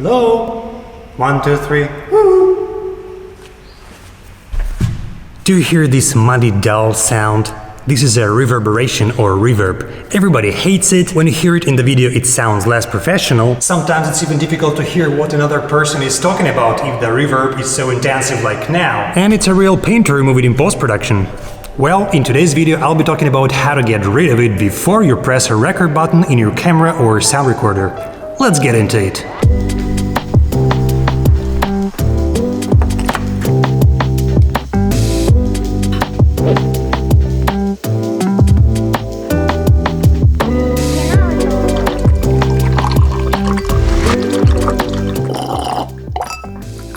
Hello? 1, 2, 3. Woo! Do you hear this muddy, dull sound? This is a reverberation or reverb. Everybody hates it. When you hear it in the video, it sounds less professional. Sometimes it's even difficult to hear what another person is talking about if the reverb is so intensive like now. And it's a real pain to remove it in post-production. Well, in today's video I'll be talking about how to get rid of it before you press a record button in your camera or sound recorder. Let's get into it.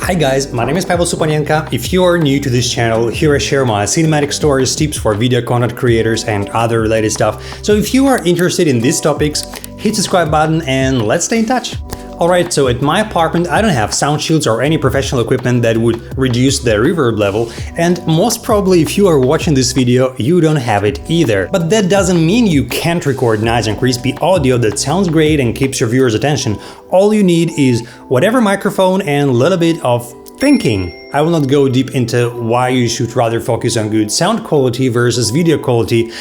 Hi guys, my name is Pavel Supanenko. If you are new to this channel, here I share my cinematic stories, tips for video content creators and other related stuff. So if you are interested in these topics, hit the subscribe button and let's stay in touch. Alright, so at my apartment I don't have sound shields or any professional equipment that would reduce the reverb level, and most probably if you are watching this video you don't have it either. But that doesn't mean you can't record nice and crispy audio that sounds great and keeps your viewers' attention. All you need is whatever microphone and a little bit of thinking. I will not go deep into why you should rather focus on good sound quality versus video quality.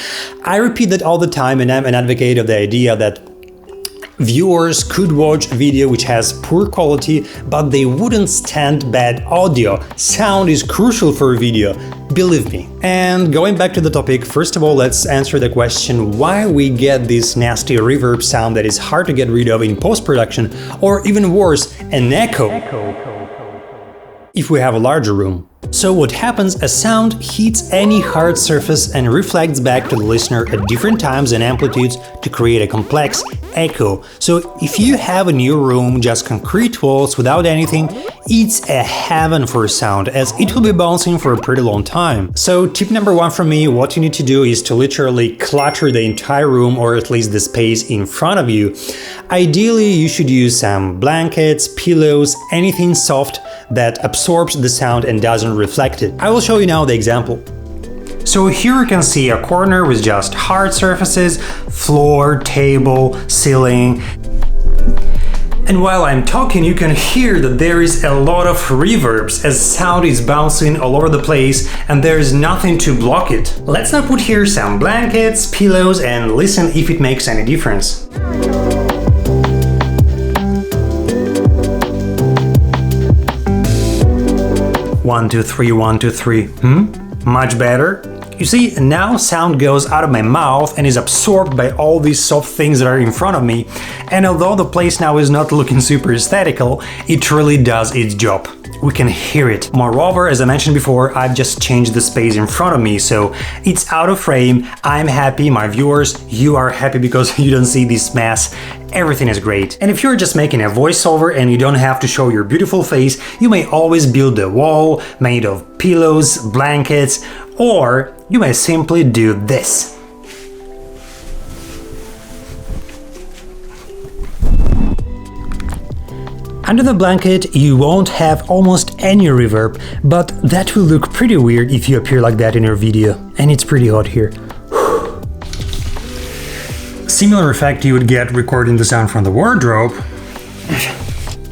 I repeat that all the time, and I'm an advocate of the idea that viewers could watch a video which has poor quality, but they wouldn't stand bad audio. Sound is crucial for a video, believe me. And going back to the topic, first of all, let's answer the question why we get this nasty reverb sound that is hard to get rid of in post-production, or even worse, an echo if we have a larger room. So what happens, a sound hits any hard surface and reflects back to the listener at different times and amplitudes to create a complex echo. So if you have a new room, just concrete walls without anything, it's a heaven for sound, as it will be bouncing for a pretty long time. So tip number one from me, what you need to do is to literally clutter the entire room, or at least the space in front of you. Ideally, you should use some blankets, pillows, anything soft that absorbs the sound and doesn't reflect it. I will show you now the example. So here you can see a corner with just hard surfaces, floor, table, ceiling. And while I'm talking, you can hear that there is a lot of reverbs as sound is bouncing all over the place and there is nothing to block it. Let's now put here some blankets, pillows and listen if it makes any difference. 1, 2, 3, 1, 2, 3. Much better? You see, now sound goes out of my mouth and is absorbed by all these soft things that are in front of me, and although the place now is not looking super aesthetical, it really does its job. We can hear it. Moreover, as I mentioned before, I've just changed the space in front of me, so it's out of frame. I'm happy, my viewers, you are happy because you don't see this mess. Everything is great. And if you're just making a voiceover and you don't have to show your beautiful face, you may always build a wall made of pillows, blankets, or you may simply do this. Under the blanket, you won't have almost any reverb, but that will look pretty weird if you appear like that in your video. And it's pretty hot here. Similar effect you would get recording the sound from the wardrobe,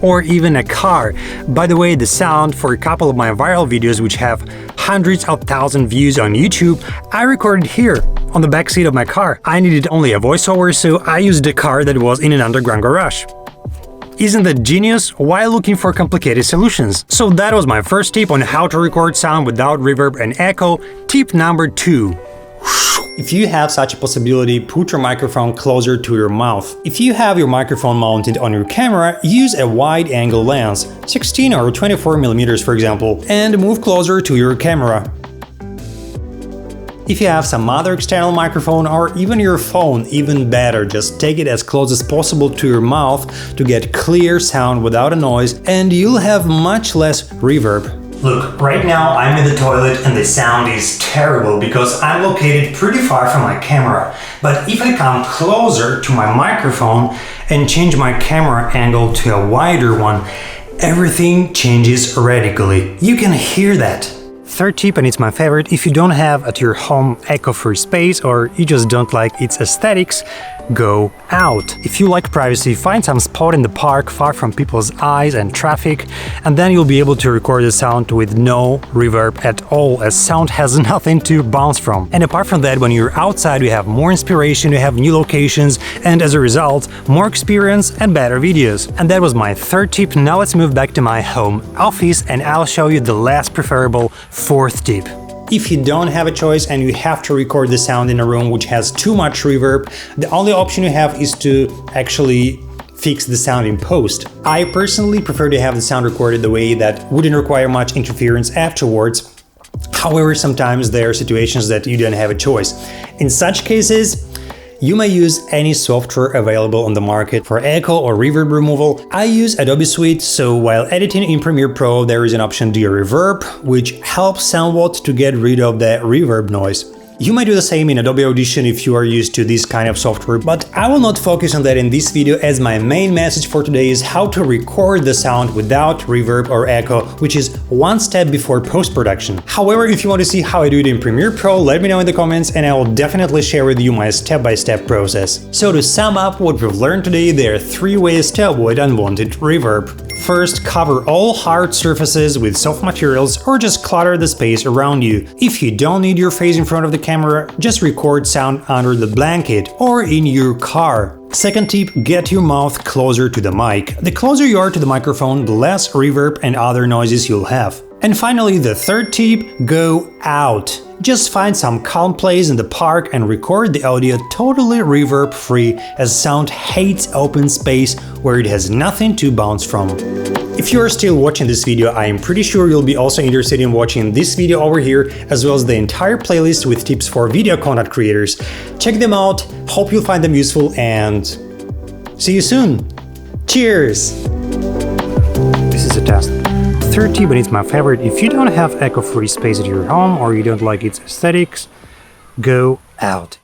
or even a car. By the way, the sound for a couple of my viral videos which have hundreds of thousands views on YouTube, I recorded here, on the back seat of my car. I needed only a voiceover, so I used a car that was in an underground garage. Isn't that genius? While looking for complicated solutions. So that was my first tip on how to record sound without reverb and echo. Tip number 2. If you have such a possibility, put your microphone closer to your mouth. If you have your microphone mounted on your camera, use a wide-angle lens, 16 or 24mm for example, and move closer to your camera. If you have some other external microphone or even your phone, even better, just take it as close as possible to your mouth to get clear sound without a noise, and you'll have much less reverb. Look, right now I'm in the toilet and the sound is terrible because I'm located pretty far from my camera. But if I come closer to my microphone and change my camera angle to a wider one, everything changes radically. You can hear that. Third tip, and it's my favorite, if you don't have at your home echo-free space or you just don't like its aesthetics, go out. If you like privacy, find some spot in the park far from people's eyes and traffic, and then you'll be able to record the sound with no reverb at all, as sound has nothing to bounce from. And apart from that, when you're outside, you have more inspiration, you have new locations, and as a result, more experience and better videos. And that was my third tip. Now let's move back to my home office and I'll show you the less preferable fourth tip. If you don't have a choice and you have to record the sound in a room which has too much reverb, the only option you have is to actually fix the sound in post. I personally prefer to have the sound recorded the way that wouldn't require much interference afterwards. However, sometimes there are situations that you don't have a choice. In such cases, you may use any software available on the market for echo or reverb removal. I use Adobe Suite, so while editing in Premiere Pro, there is an option De-Reverb, which helps somewhat to get rid of the reverb noise. You might do the same in Adobe Audition if you are used to this kind of software, but I will not focus on that in this video, as my main message for today is how to record the sound without reverb or echo, which is one step before post-production. However, if you want to see how I do it in Premiere Pro, let me know in the comments and I will definitely share with you my step-by-step process. So to sum up what we've learned today, there are 3 ways to avoid unwanted reverb. First, cover all hard surfaces with soft materials or just clutter the space around you. If you don't need your face in front of the camera, just record sound under the blanket or in your car. Second tip, get your mouth closer to the mic. The closer you are to the microphone, the less reverb and other noises you'll have. And finally, the third tip, go out. Just find some calm place in the park and record the audio totally reverb-free, as sound hates open space where it has nothing to bounce from. If you are still watching this video, I am pretty sure you'll be also interested in watching this video over here, as well as the entire playlist with tips for video content creators. Check them out, hope you'll find them useful, and see you soon! Cheers! This is a test. Third tip, and it's my favorite, if you don't have echo-free space at your home or you don't like its aesthetics, go out.